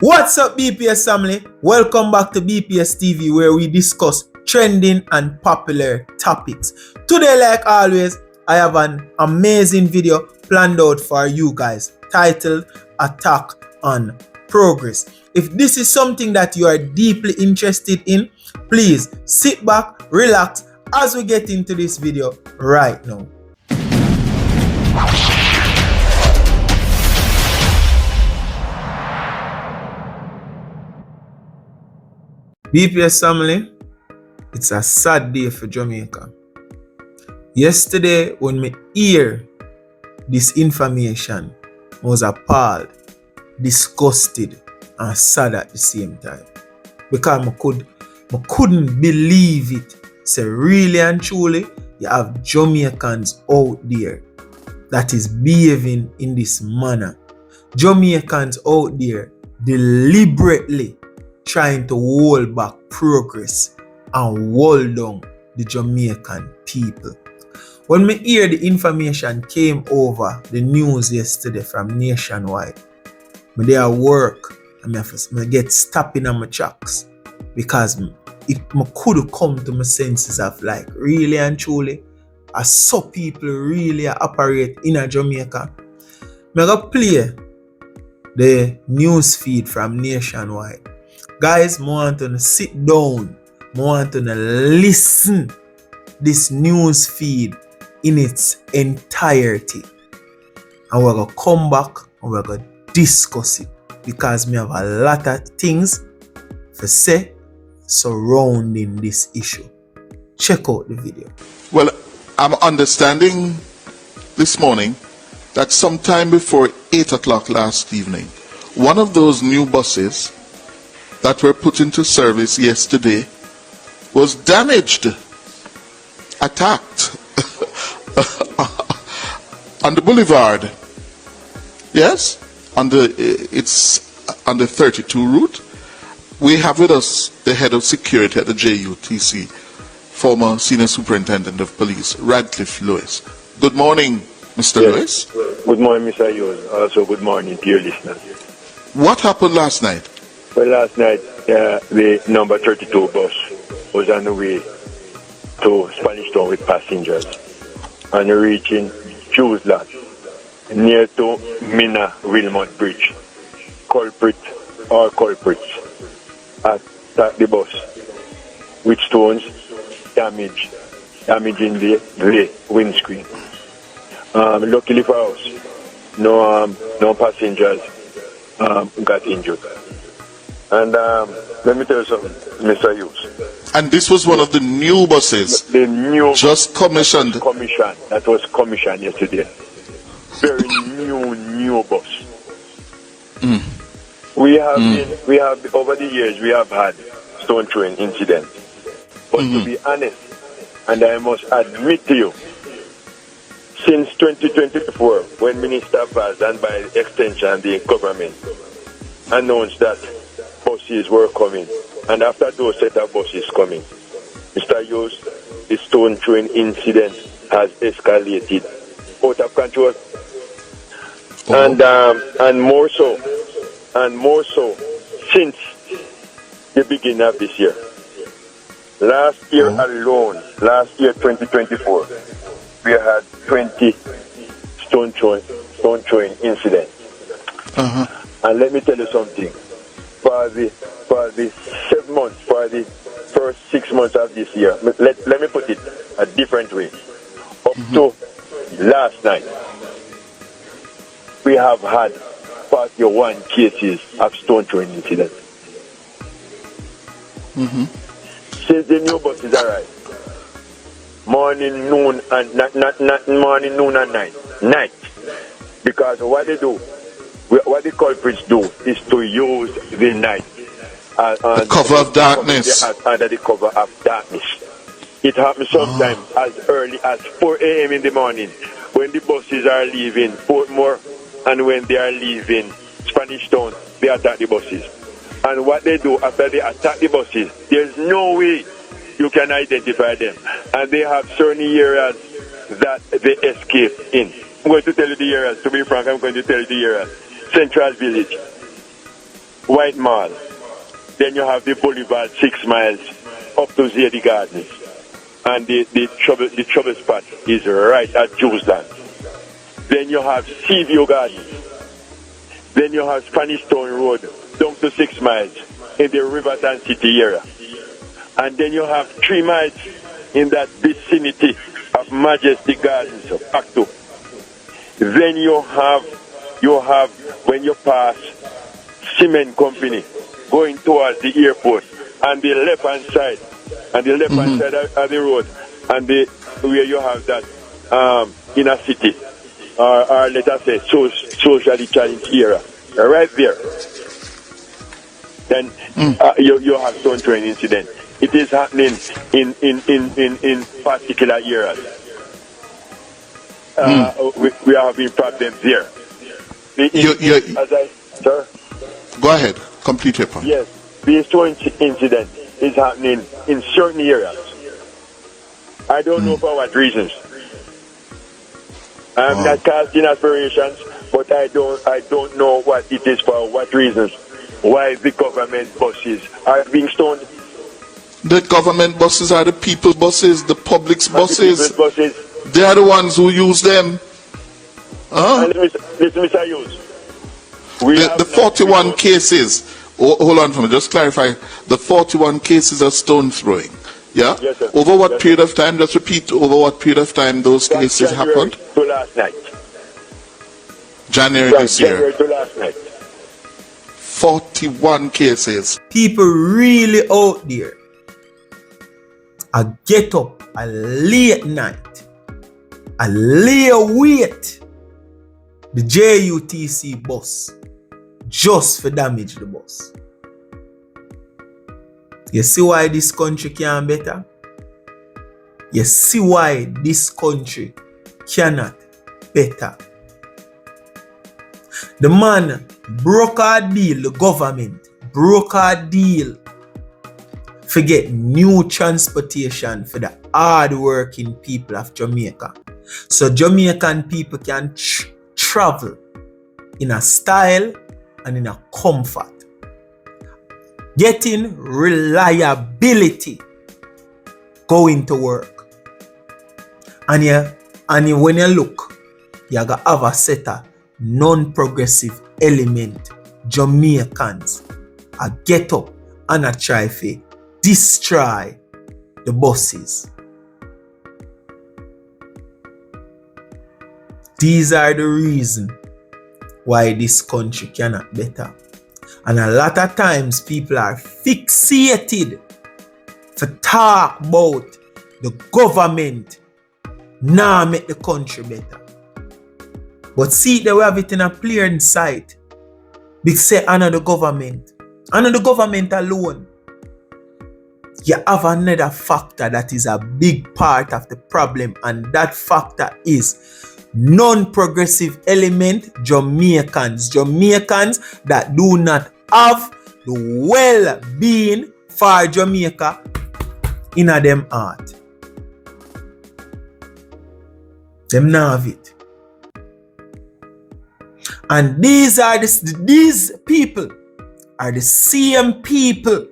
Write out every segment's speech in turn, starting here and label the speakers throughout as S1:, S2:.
S1: What's up, BPS family? Welcome back to BPS TV, where we discuss trending and popular topics. Today, like always, I have an amazing video planned out for you guys titled Attack on Progress. If this is something that you are deeply interested in, please sit back, relax as we get into this video right now. BPS family, it's a sad day for Jamaica. Yesterday, when me hear this information, I was appalled, disgusted, and sad at the same time. Because I couldn't believe it. So really and truly, you have Jamaicans out there that is behaving in this manner. Jamaicans out there deliberately trying to hold back progress and hold down the Jamaican people. When me hear the information came over the news yesterday from Nationwide, me dey at work and me get stopping on my tracks because me could come to my senses of like, really and truly, I saw people really operate in a Jamaica. Me go play the news feed from Nationwide. Guys, I want to sit down. I want to listen this news feed in its entirety. And we're going to come back and we're going to discuss it. Because we have a lot of things to say surrounding this issue. Check out the video.
S2: Well, I'm understanding this morning that sometime before 8 o'clock last evening, one of those new buses that were put into service yesterday was damaged, attacked on the boulevard. Yes, it's on the 32 route. We have with us the head of security at the J.U.T.C, former senior superintendent of police, Radcliffe Lewis. Good morning, Mr. Lewis.
S3: Good morning, Mr. Hughes. Also, good morning to your listeners.
S2: What happened last night?
S3: Well, last night, the number 32 bus was on the way to Spanish Town with passengers and reaching Jewsland near to Mina Wilmot Bridge. Culprits attacked the bus with stones, damaging the windscreen. Luckily for us, no passengers got injured. And let me tell you something, Mr. Hughes.
S2: And this was one of the new buses,
S3: the new
S2: just commissioned.
S3: That was commissioned yesterday. Very new bus. We have over the years we have had stone throwing incidents. But to be honest, and I must admit to you, since 2024, when Minister Vaz and by extension the government announced that buses were coming, and after those set of buses coming, Mr. Hughes, the stone throwing incident has escalated out of control. And more so since the beginning of this year. Last year alone, 2024, we had 20 stone throwing incidents. And let me tell you something. For the 7 months, for the first 6 months of this year, let me put it a different way. Up to last night, we have had 41 cases of stone throwing incidents. Since the new buses arrived, morning, noon, and not morning, noon, and night. Because what they do, what the culprits do, is to use the night
S2: the cover of darkness.
S3: Under the cover of darkness. It happens sometimes as early as 4 a.m. in the morning when the buses are leaving Portmore, and when they are leaving Spanish Town, they attack the buses. And what they do after they attack the buses, there's no way you can identify them. And they have certain areas that they escape in. I'm going to tell you the areas. To be frank, I'm going to tell you the areas. Central Village, White Mall. Then you have the Boulevard 6 miles up to Zady Gardens. And the trouble spot is right at Juiceland. Then you have Seaview Gardens. Then you have Spanish Town Road down to 6 miles in the Riverton City area. And then you have 3 miles in that vicinity of Majesty Gardens, back to. Then you have when you pass Cement Company going towards the airport and the left hand side of the road and where you have that inner city or let us say socially challenged area right there. Then you have Stone Train incident. It is happening in particular areas. We are having problems there. Sir?
S2: Go ahead. Complete your point.
S3: Yes. The Stone incident is happening in certain areas. I don't know for what reasons. I'm not casting aspirations, but I don't know what it is for what reasons. Why the government buses are being stoned.
S2: The government buses are the people's buses, the public's buses.
S3: The buses.
S2: They are the ones who use them.
S3: And listen, Mr. Hughes.
S2: The 41 cases, hold on for me, just clarify. The 41 cases of stone throwing. Yeah?
S3: Yes, sir.
S2: Over what period of time? Just repeat, over what period of time those cases happened?
S3: To last night.
S2: January this year.
S3: January to last night.
S2: 41 cases.
S1: People really out there. I get up a late night. I lay await the JUTC bus just for damage the bus. You see why this country can better? You see why this country cannot better? The man broke a deal, the government broke a deal to get new transportation for the hard-working people of Jamaica. So Jamaican people can travel in a style and in a comfort. Getting reliability going to work. And when you look, you gotta have a set of non-progressive element Jamaicans. I get up and I try to destroy the buses. These are the reasons why this country cannot better. And a lot of times people are fixated to talk about the government now make the country better. But see, they will have it in a clear sight. They say another government alone. You have another factor that is a big part of the problem, and that factor is non-progressive element Jamaicans that do not have the well-being for Jamaica in a them heart. Them not have it. And these people are the same people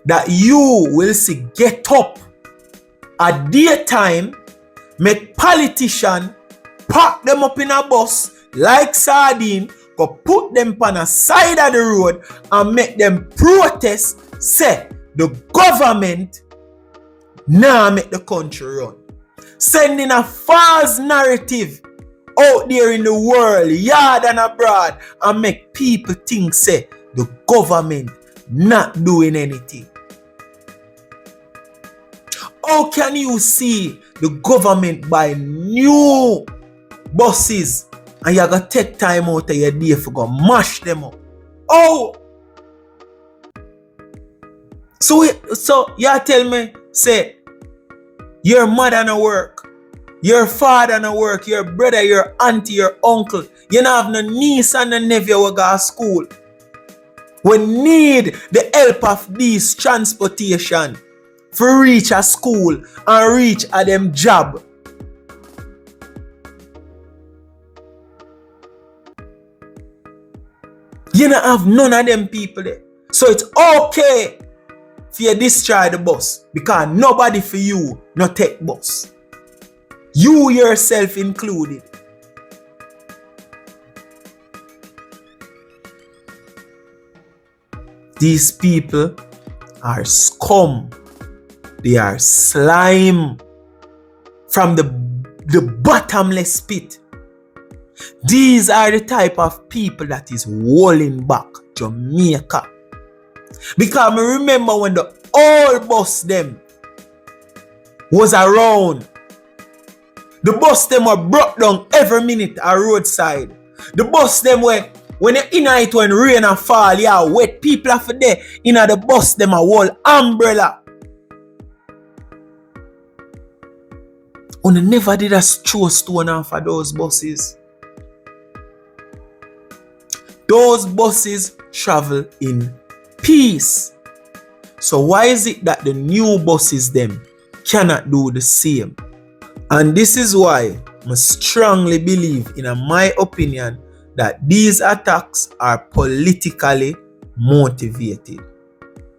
S1: that you will see get up at daytime, make politicians pack them up in a bus like sardine, go put them on a side of the road and make them protest, say the government now make the country run. Sending a false narrative out there in the world, yard and abroad, and make people think, say, the government not doing anything. How can you see the government buy new buses and you gotta take time out of your day for go mash them up? Oh! So you tell me, say, your mother no work, your father no work, your brother, your auntie, your uncle, you don't have no niece and no nephew who go to school. We need the help of these transportation for reach a school and reach a them job. You not have none of them people there. So it's okay for you destroy the bus because nobody for you no take bus. You yourself included. These people are scum. They are slime from the bottomless pit. These are the type of people that is holding back Jamaica. Because I remember when the old bus them was around. The bus them were brought down every minute at roadside. The bus them were, when you in it when rain and fall, yeah, wet people are for there. In the bus them a whole umbrella. And never did a throw stone off of those buses. Those buses travel in peace. So why is it that the new buses them cannot do the same? And this is why I strongly believe, in my opinion, that these attacks are politically motivated.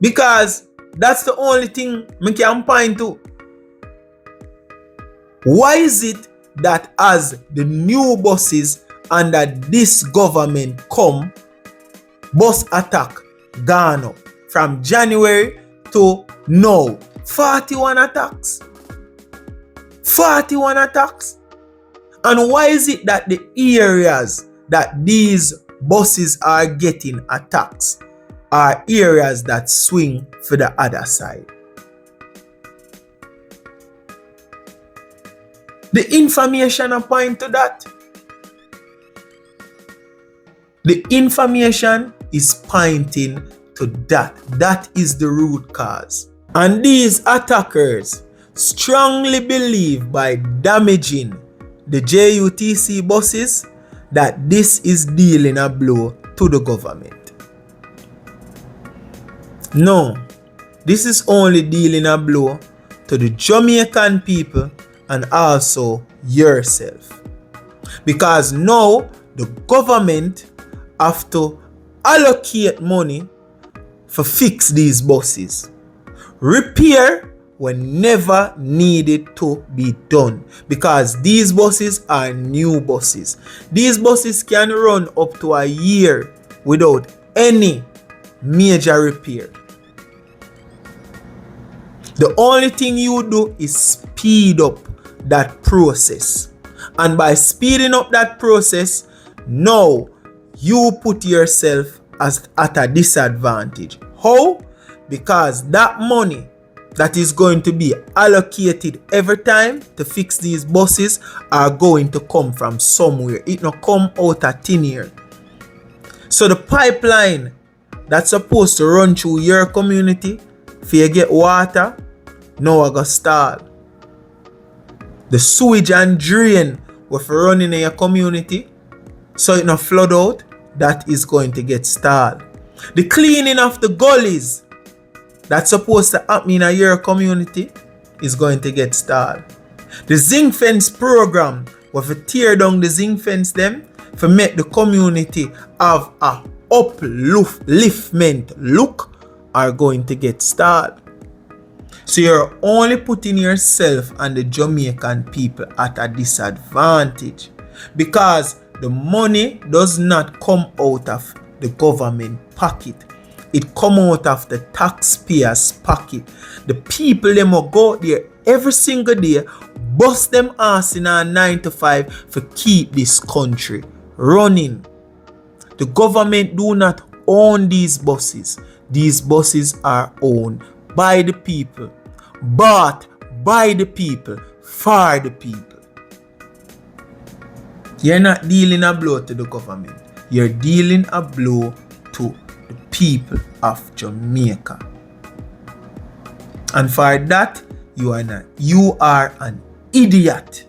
S1: Because that's the only thing I can point to. Why is it that as the new buses under this government come, bus attack gone up from January to now? 41 attacks. 41 attacks. And why is it that the areas that these buses are getting attacks are areas that swing for the other side? The information point to that. The information is pointing to that. That is the root cause. And these attackers strongly believe by damaging the JUTC buses that this is dealing a blow to the government. No, this is only dealing a blow to the Jamaican people and also yourself. Because now the government have to allocate money for fix these buses. Repair when never needed to be done, because these buses are new buses. These buses can run up to a year without any major repair. The only thing you do is speed up that process. And by speeding up that process, now you put yourself at a disadvantage. How? Because that money that is going to be allocated every time to fix these buses are going to come from somewhere. It not come out of thin air. So the pipeline that's supposed to run through your community for you get water, now I got stall. The sewage and drain with running in your community so it not flood out, that is going to get stalled. The cleaning of the gullies that's supposed to happen in your community is going to get stalled. The zinc fence program, where we tear down the zinc fence them to make the community have a upliftment look, are going to get stalled. So you're only putting yourself and the Jamaican people at a disadvantage, because the money does not come out of the government pocket. It come out of the taxpayers' pocket. The people them will go there every single day, bust them ass in a 9 to 5 for keep this country running. The government do not own these buses. These buses are owned by the people, bought by the people, for the people. You're not dealing a blow to the government. You're dealing a blow to the people of Jamaica. And for that, you are an idiot.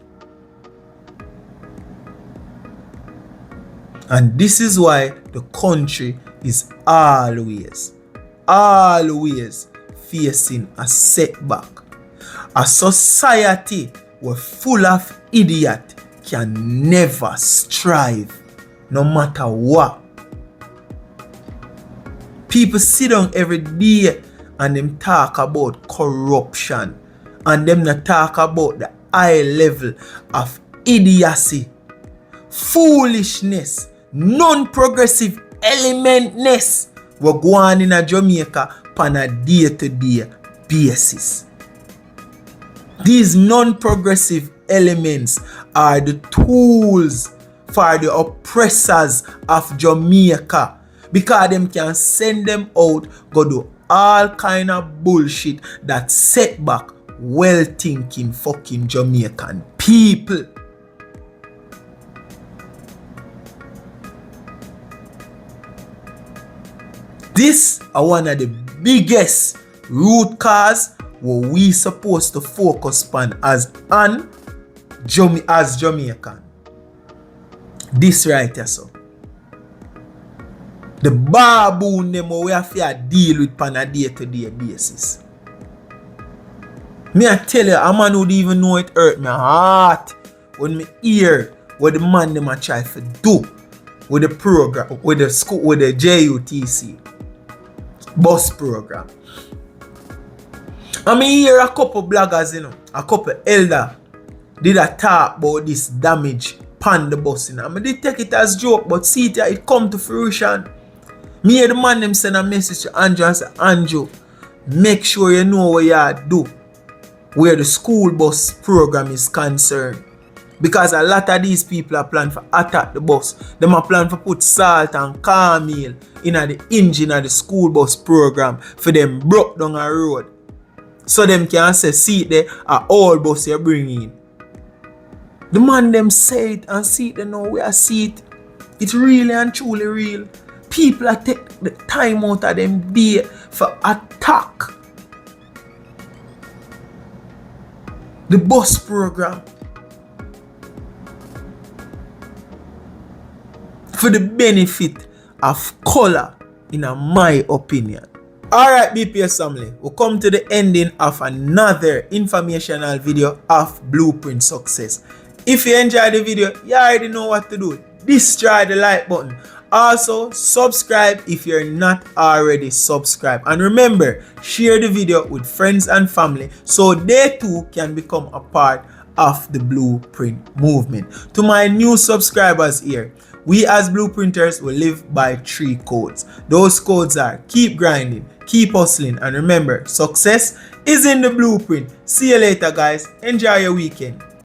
S1: And this is why the country is always facing a setback. A society where full of idiots can never strive, no matter what. People sit down every day and them talk about corruption. And them not talk about the high level of idiocy, foolishness, non-progressive elementness we go on in a Jamaica on a day-to-day basis. These non-progressive elements are the tools for the oppressors of Jamaica, because them can send them out, go do all kind of bullshit that set back well-thinking fucking Jamaican people. This are one of the biggest root cause what we supposed to focus on as Jamaican. This right here, so. The baboon them we have to deal with on a day-to-day basis. Me I tell you, a man would even know it hurt my heart when me hear what the man them a try to do with the program, with the school, with the JUTC bus program. I mean, hear a couple bloggers, a couple elder did a talk about this damage pan the bus, I mean, they take it as joke, but see it come to fruition. Me hear the man them send a message to Andrew and say, Andrew, make sure you know what you do where the school bus program is concerned. Because a lot of these people are planning for attack the bus. Them are planning for put salt and cornmeal in the engine of the school bus program for them broke down a road. So them can say, see it there, a all bus you bring in. The man them say it and see it, they know we are see it. It's really and truly real. People are take the time out of them day for attack the bus program for the benefit of color, in my opinion. Alright, BPS family, we come to the ending of another informational video of Blueprint Success. If you enjoyed the video, you already know what to do. Destroy the like button. Also, subscribe if you're not already subscribed. And remember, share the video with friends and family so they too can become a part of the Blueprint movement. To my new subscribers here, we as Blueprinters will live by 3 codes. Those codes are keep grinding, keep hustling, and remember, success is in the blueprint. See you later, guys. Enjoy your weekend.